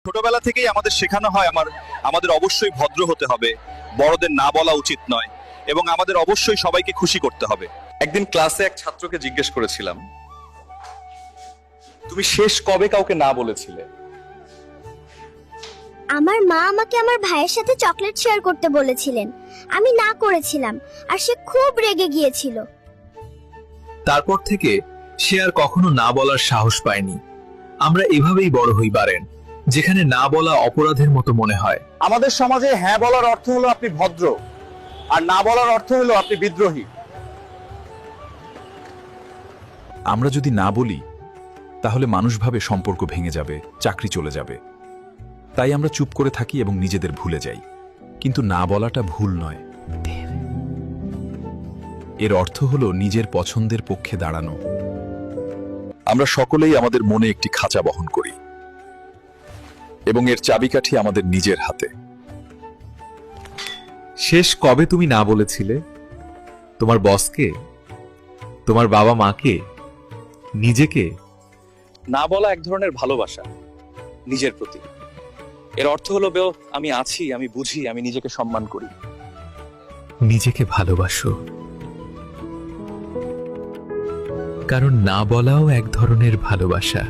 ছোটবেলা থেকেই আমাদের শেখানো হয় আমাদের অবশ্যই ভদ্র হতে হবে, বড়দের না বলা উচিত নয়, এবং আমাদের অবশ্যই সবাইকে খুশি করতে হবে। একদিন ক্লাসে এক ছাত্রকে জিজ্ঞেস করেছিলাম, তুমি শেষ কবে কাউকে না বলেছিলে? আমার মা আমাকে আমার ভাইয়ের সাথে চকলেট শেয়ার করতে বলেছিলেন, আমি না করেছিলাম আর সে খুব রেগে গিয়েছিল। তারপর থেকে সে আর কখনো না বলার সাহস পায়নি। আমরা এভাবেই বড় হই পারেন, যেখানে না বলা অপরাধের মতো মনে হয়। আমাদের সমাজে হ্যাঁ বলার অর্থ হলো আপনি ভদ্র, আর না বলার অর্থ হলো আপনি বিদ্রোহী। আমরা যদি না বলি তাহলে মানুষ ভাবে সম্পর্ক ভেঙে যাবে, চাকরি চলে যাবে। তাই আমরা চুপ করে থাকি এবং নিজেদের ভুলে যাই। কিন্তু না বলাটা ভুল নয়। এর অর্থ হলো নিজের পছন্দের পক্ষে দাঁড়ানো। আমরা সকলেই আমাদের মনে একটি খাঁচা বহন করি, এবং এর চাবিকাঠি আমাদের নিজের হাতে। শেষ কবে তুমি না বলেছিলে? তোমার বসকে, তোমার বাবা মাকে, নিজেকে? না বলা এক ধরনের ভালোবাসা নিজের প্রতি। এর অর্থ হলো আমি আছি, আমি বুঝি, আমি নিজেকে সম্মান করি। নিজেকে ভালোবাসো, কারণ না বলাও এক ধরনের ভালোবাসা।